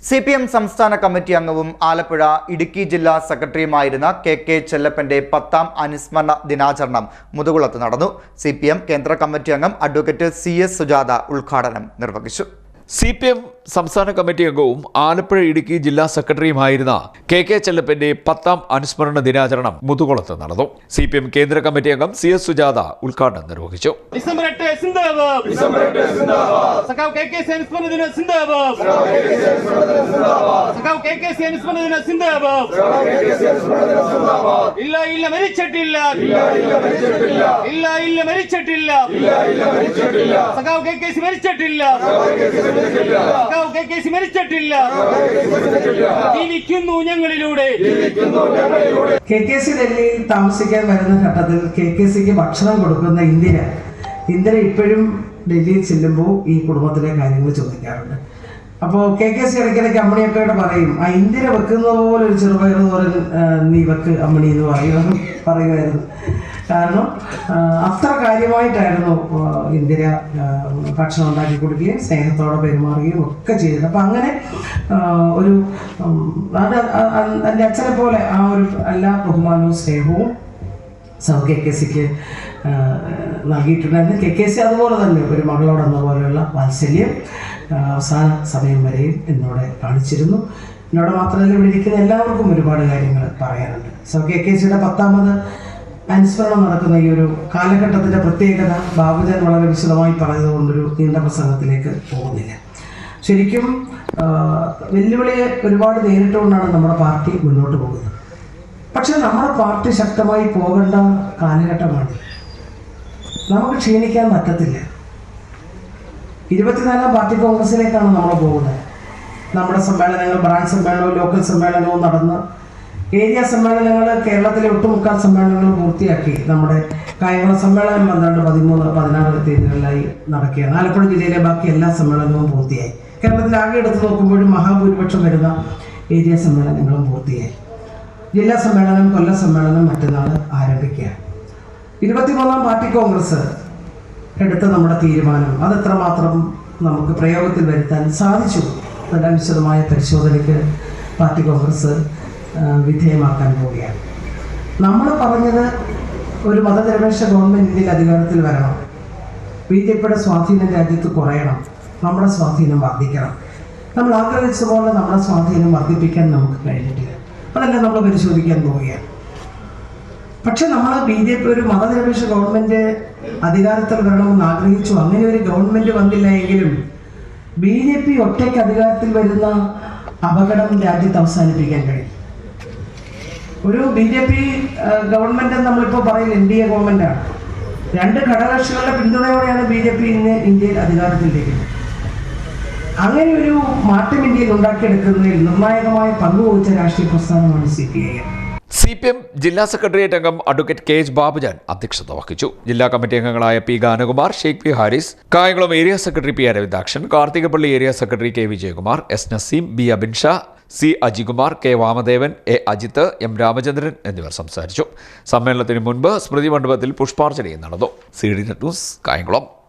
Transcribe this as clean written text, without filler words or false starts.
CPM സംസ്ഥാന committee അംഗവും ആലപ്പുഴ ഇടുക്കി ജില്ലാ സെക്രട്ടറിയുമായിരുന്ന കെ ചെല്ലപ്പന്റെ 10ാം അനുസ്മരണ ദിനാചരണം മുതുകുളത്ത് നടന്നു. CPM കേന്ദ്ര കമ്മിറ്റി അംഗം അഡ്വക്കേറ്റ് CS സുജാത ഉദ്ഘാടനം നിർവഹിച്ചു. CPM സംസ്ഥാന കമ്മിറ്റി അംഗവും ആലപ്പുഴ ഇടുക്കി ജില്ലാ സെക്രട്ടറിയുമായിരുന്ന കെ ചെല്ലപ്പന്റെ 10ാം അനുസ്മരണ ദിനാചരണം മുതുകുളത്ത് നടന്നു. CPM കേന്ദ്ര കമ്മിറ്റി അംഗം CS സുജാത ഉദ്ഘാടനം നിർവഹിച്ചു. ഡൽഹിയിൽ താമസിക്കാൻ വരുന്ന ഘട്ടത്തിൽ KKCക്ക് ഭക്ഷണം കൊടുക്കുന്ന ഇന്ദിര ഇപ്പോഴും ഡൽഹിയിൽ ചെല്ലുമ്പോൾ ഈ കുടുംബത്തിലെ കാര്യങ്ങൾ ചോദിക്കാറുണ്ട്. അപ്പോൾ KKC ഇടയ്ക്കിടയ്ക്ക് അമ്മണിയൊക്കെ പറയും, ആ ഇന്ദിര വെക്കുന്നത് പോലെ ഒരു ചെറുപയർ തോരൻ നീ വെക്ക് അമ്മണി എന്ന് പറയുമായിരുന്നു. കാരണം അത്ര കാര്യമായിട്ടായിരുന്നു ഇന്ദിര ഭക്ഷണം ഉണ്ടാക്കി കൊടുക്കുകയും സ്നേഹത്തോടെ പെരുമാറുകയും ഒക്കെ ചെയ്തത്. അപ്പം അങ്ങനെ ഒരു എൻ്റെ അച്ഛനെ പോലെ ആ ഒരു എല്ലാ ബഹുമാനവും സ്നേഹവും KKCക്ക് നൽകിയിട്ടുണ്ടായിരുന്നു. KKC അതുപോലെ തന്നെ ഒരു മകളോടെന്ന പോലെയുള്ള വാത്സല്യം അവസാന സമയം വരെയും എന്നോട് കാണിച്ചിരുന്നു. എന്നോട് മാത്രമല്ല ഇവിടെ ഇരിക്കുന്ന എല്ലാവർക്കും ഒരുപാട് കാര്യങ്ങൾ പറയാനുണ്ട്. KKCയുടെ 10ാമത് അനുസ്മരണം നടക്കുന്ന ഈ ഒരു കാലഘട്ടത്തിൻ്റെ പ്രത്യേകത ബാബുജൻ വളരെ വിശദമായി പറഞ്ഞതുകൊണ്ടൊരു നീണ്ട പ്രസംഗത്തിലേക്ക് പോകുന്നില്ല. ശരിക്കും വെല്ലുവിളിയെ ഒരുപാട് നേരിട്ടുകൊണ്ടാണ് നമ്മുടെ പാർട്ടി മുന്നോട്ട് പോകുന്നത്. പക്ഷെ നമ്മുടെ പാർട്ടി ശക്തമായി പോകേണ്ട കാലഘട്ടമാണ്. നമുക്ക് ക്ഷീണിക്കാൻ പറ്റത്തില്ല. 24ാം പാർട്ടി കോൺഗ്രസിലേക്കാണ് നമ്മൾ പോകുന്നത്. നമ്മുടെ സമ്മേളനങ്ങൾ ബ്രാഞ്ച് സമ്മേളനവും ലോക്കൽ സമ്മേളനവും നടന്ന് ഏരിയ സമ്മേളനങ്ങൾ കേരളത്തിലെ ഒട്ടുമുക്കാൽ സമ്മേളനങ്ങൾ പൂർത്തിയാക്കി. നമ്മുടെ കായംകുളം സമ്മേളനം 12, 13, 16 തീയതികളിലായി നടക്കുകയാണ്. ആലപ്പുഴ ജില്ലയിലെ ബാക്കി എല്ലാ സമ്മേളനവും പൂർത്തിയായി. കേരളത്തിൽ ആകെ എടുത്ത് നോക്കുമ്പോഴും മഹാഭൂരിപക്ഷം വരുന്ന ഏരിയ സമ്മേളനങ്ങളും പൂർത്തിയായി. ജില്ലാ സമ്മേളനം, കൊല്ലം സമ്മേളനം മറ്റന്നാൾ ആരംഭിക്കുകയാണ്. 23ാം പാർട്ടി കോൺഗ്രസ് എടുത്ത നമ്മുടെ തീരുമാനം അതെത്രമാത്രം നമുക്ക് പ്രയോഗത്തിൽ വരുത്താൻ സാധിച്ചു എന്ന വിശദമായ പരിശോധനയ്ക്ക് പാർട്ടി കോൺഗ്രസ് വിധേയമാക്കാൻ പോവുകയാണ്. നമ്മൾ പറഞ്ഞത് ഒരു മതനിരപേക്ഷ ഗവൺമെൻറ് ഇന്ത്യയിൽ അധികാരത്തിൽ വരണം, BJPയുടെ സ്വാധീനം രാജ്യത്ത് കുറയണം, നമ്മുടെ സ്വാധീനം വർദ്ധിക്കണം. നമ്മൾ ആഗ്രഹിച്ചതുപോലെ നമ്മുടെ സ്വാധീനം വർദ്ധിപ്പിക്കാൻ നമുക്ക് കഴിഞ്ഞിട്ടില്ല. അതെല്ലാം നമ്മൾ പരിശോധിക്കാൻ പോവുകയാണ്. പക്ഷെ നമ്മൾ BJP ഒരു മതനിരപേക്ഷ ഗവൺമെൻറ് അധികാരത്തിൽ വരണമെന്ന് ആഗ്രഹിച്ചു. അങ്ങനെ ഒരു ഗവൺമെൻറ് വന്നില്ല എങ്കിലും BJP ഒറ്റയ്ക്ക് അധികാരത്തിൽ വരുന്ന അപകടം രാജ്യത്ത് അവസാനിപ്പിക്കാൻ കഴിയും. ഒരു BJP ഗവൺമെൻറ് നമ്മളിപ്പോൾ പറയുന്നത് NDA ഗവൺമെൻറ്റാണ്. 2 ഘടകകക്ഷികളുടെ പിന്തുണയോടെയാണ് BJP ഇന്ന് ഇന്ത്യയിൽ അധികാരത്തിലിരിക്കുന്നത്. അങ്ങനെ ഒരു മാറ്റം ഇന്ത്യയിൽ ഉണ്ടാക്കിയെടുക്കുന്നതിൽ നിർണായകമായ പങ്കുവഹിച്ച രാഷ്ട്രീയ പ്രസ്ഥാനമാണ് CPM ജില്ലാ സെക്രട്ടേറിയറ്റ് അംഗം അഡ്വക്കേറ്റ് KH ബാബുജാൻ അധ്യക്ഷത വഹിച്ചു. ജില്ലാ കമ്മിറ്റി അംഗങ്ങളായ P Ganakumar, Sheikh P Haris, Kayamkulam area secretary P Aravindakshan, Karthikappally area secretary K Vijayakumar, S Naseem, B Abinsha, C Ajikumar, K Vamadevan, A Ajith, M Ramachandran എന്നിവർ സംസാരിച്ചു. സമ്മേളനത്തിന് മുൻപ് സ്മൃതി മണ്ഡപത്തിൽ പുഷ്പാർച്ചനയും നടന്നു. CD news Kayamkulam.